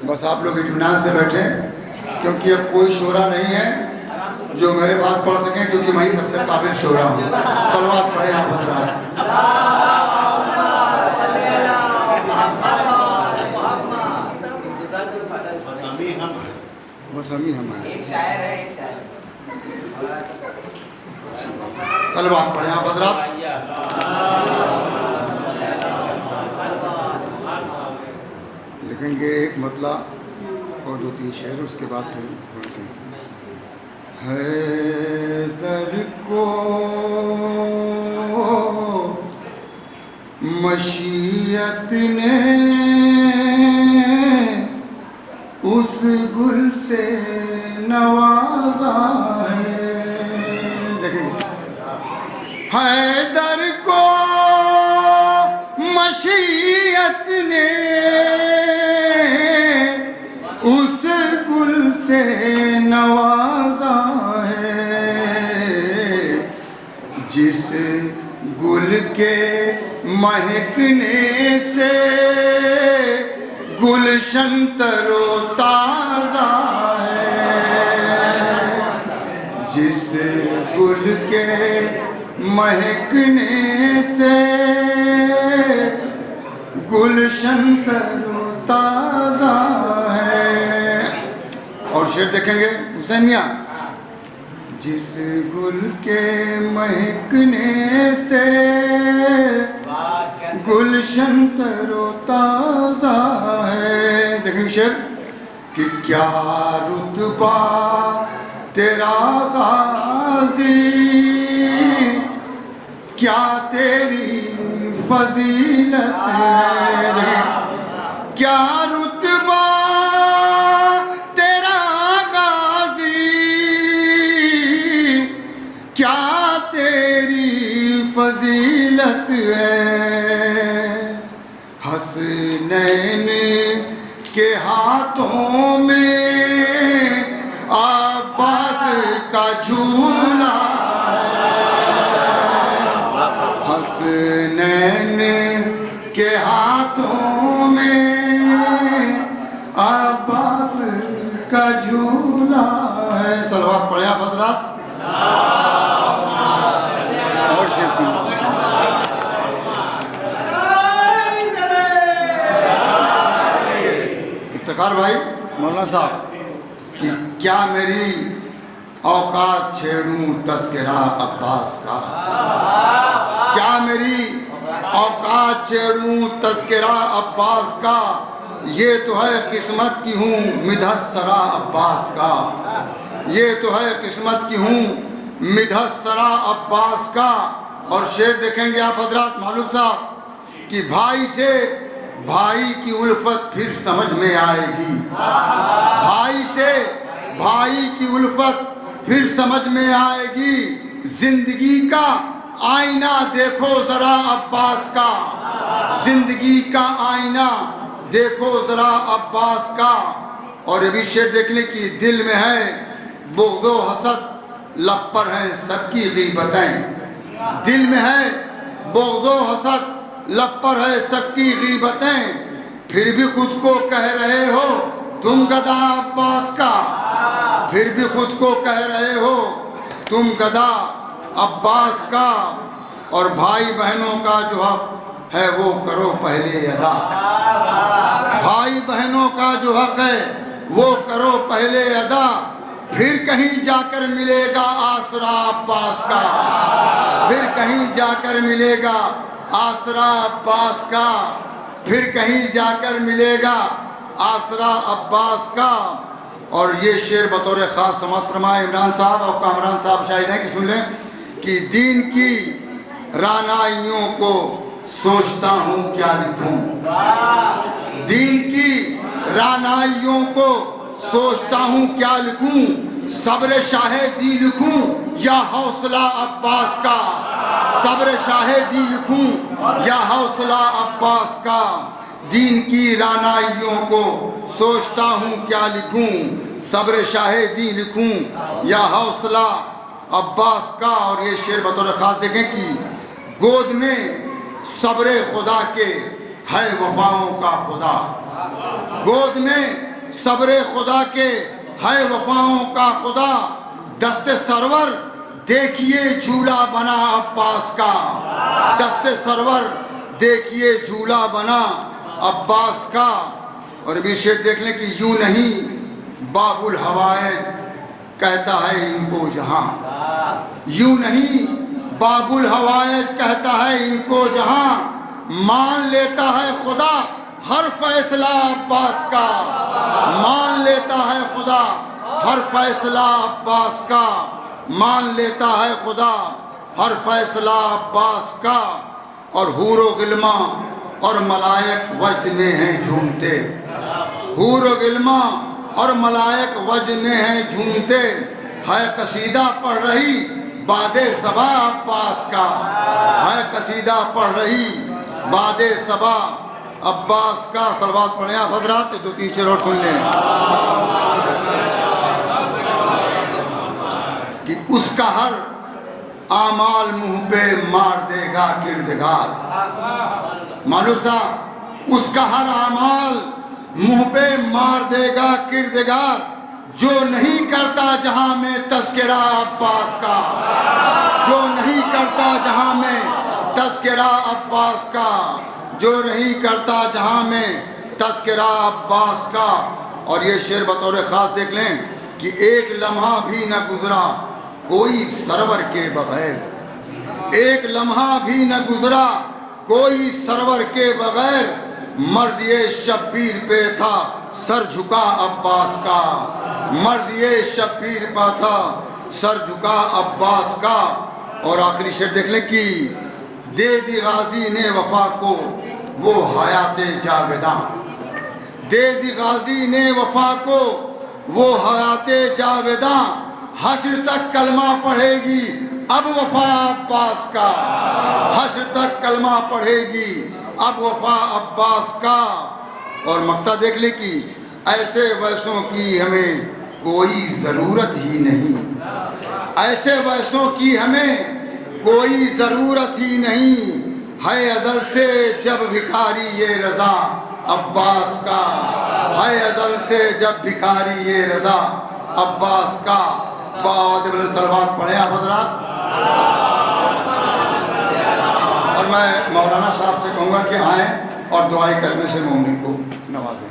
بس آپ لوگ اطمینان سے بیٹھیں کیونکہ اب کوئی شعرا نہیں ہے جو میرے بات پڑھ سکیں کیونکہ میں ہی سب سے قابل شعرا ہوں. صلوات پڑھیں آپ حضرات. بس ہم ہی ہمارے صلوات پڑھیں آپ حضرات. لکھیں گے ایک مطلع اور 2-3 شعر اس کے بعد پھر پڑھتے ہیں. حیدر کو مشیت نے اس گل سے نوازا ہے. دیکھیں حیدر کو مشیت نے اس گل سے نوازا ہے جس گل کے مہکنے سے گلشن تر و تازہ ہے. جس گل کے مہکنے سے گلشن تر و تازہ ہے. اور شعر دیکھیں گے حسین میاں. جس گل کے مہکنے سے گلشن تر و تازہ ہے. دیکھیں گے شعر کہ کیا رتبہ تیرا غازی کیا تیری فضیلت ہے. دیکھیں کیا رتبہ تیرا غازی کیا تیری فضیلت ہے. حسنین کے ہاتھوں میں عباس کا جھولا حسنین کے ہاتھوں میں عباس کا جھولا ہے. صلوات پڑھیں آپ حضرات. اور شیخ افتخار بھائی مولانا صاحب کہ کیا میری اوقات چھیڑوں تذکرہ عباس کا. کیا میری اوقات چھیڑوں تذکرہ عباس کا. یہ تو ہے قسمت کی ہوں مدحت سرا عباس کا. یہ تو ہے قسمت کی ہوں مدحت سرا عباس کا. اور شعر دیکھیں گے آپ حضرات معلوم صاحب کہ بھائی سے بھائی کی الفت پھر سمجھ میں آئے گی. بھائی سے بھائی کی الفت پھر سمجھ میں آئے گی. زندگی کا آئینہ دیکھو ذرا عباس کا. زندگی کا آئینہ دیکھو ذرا عباس کا. اور یہ بھی شعر دیکھ لیں کہ دل میں ہے بغض و حسد لب پر ہیں سب کی غیبتیں. دل میں ہے بغض و حسد لب پر ہے سب کی غیبتیں. پھر بھی خود کو کہہ رہے ہو تم گدا عباس کا. پھر بھی خود کو کہہ رہے ہو تم گدا عباس کا. اور بھائی بہنوں کا جو حق ہے وہ کرو پہلے ادا. بھائی بہنوں کا جو حق ہے وہ کرو پہلے ادا. پھر کہیں جا کر ملے گا آسرا عباس کا. پھر کہیں جا کر ملے گا آسرا عباس کا. پھر کہیں جا کر ملے گا آسرا عباس کا. اور یہ شعر بطور خاص سماعت فرمائے عمران صاحب اور کامران صاحب شاہد ہیں کہ سن لیں کہ دین کی رانائیوں کو سوچتا ہوں کیا لکھوں. دین کی رانائیوں کو سوچتا ہوں کیا لکھوں. صبر شاہ دی لکھوں یا حوصلہ عباس کا. صبر شاہ دی لکھوں یا حوصلہ عباس کا. دین کی رانائیوں کو سوچتا ہوں کیا لکھوں. صبر شاہ دی لکھوں یا حوصلہ عباس کا. اور یہ شعر بطور خاص دیکھیں کہ گود میں صبر خدا کے ہے وفاؤں کا خدا. گود میں صبر خدا کے ہے وفاؤں کا خدا، دست سرور دیکھیے جھولا بنا عباس کا، دست سرور دیکھیے جھولا بنا عباس کا۔ اور بھی شعر دیکھ لیں کہ یوں نہیں باب الحوائج کہتا ہے ان کو جہاں، یوں نہیں باب الحوائج کہتا ہے ان کو جہاں، مان لیتا ہے خدا ہر فیصلہ عباس کا، مان لیتا ہے خدا ہر فیصلہ عباس کا، مان لیتا ہے خدا ہر فیصلہ عباس کا۔ اور حور و غلمہ اور ملائک وجد میں ہیں جھومتے، حور و غلمہ اور ملائک وجد میں ہیں جھومتے، ہے قصیدہ پڑھ رہی باد صبا عباس کا، ہے قصیدہ پڑھ رہی باد صبا عباس کا۔ صلوات پڑھیں آپ حضرات، دو تین شعر اور سن لیں کہ اس کا ہر اعمال منہ پہ مار دے گا کردگار، معلوم صاحب اس کا ہر اعمال منہ پہ مار دے گا کردگار، جو نہیں کرتا جہاں میں تذکرہ عباس کا، جو نہیں کرتا جہاں میں تذکرہ عباس کا، جو نہیں کرتا جہاں میں تذکرہ عباس کا۔ اور یہ شعر بطور خاص دیکھ لیں کہ ایک لمحہ بھی نہ گزرا کوئی سرور کے بغیر، ایک لمحہ بھی نہ گزرا کوئی سرور کے بغیر، مرد یہ شبیر پہ تھا سر جھکا عباس کا، مرد یہ شبیر پہ تھا سر جھکا عباس کا۔ اور آخری شعر دیکھ لیں کہ دے دی غازی نے وفا کو وہ حیات جاویداں، دے دی غازی نے وفا کو وہ حیات جاویداں، حشر تک کلمہ پڑھے گی اب وفا عباس کا، حشر تک کلمہ پڑھے گی اب وفا عباس کا۔ اور مقطع دیکھ لیں کہ ایسے ویسوں کی ہمیں کوئی ضرورت ہی نہیں، ایسے ویسوں کی ہمیں کوئی ضرورت ہی نہیں، ہے ازل سے جب بھکاری یہ رضا عباس کا، ہے ازل سے جب بھکاری یہ رضا عباس کا۔ بہت بلند صلوات پڑھیں آپ حضرات۔ اور میں مولانا صاحب سے کہوں گا کہ آئیں اور دعائے کلمے سے مومن کو نوازیں۔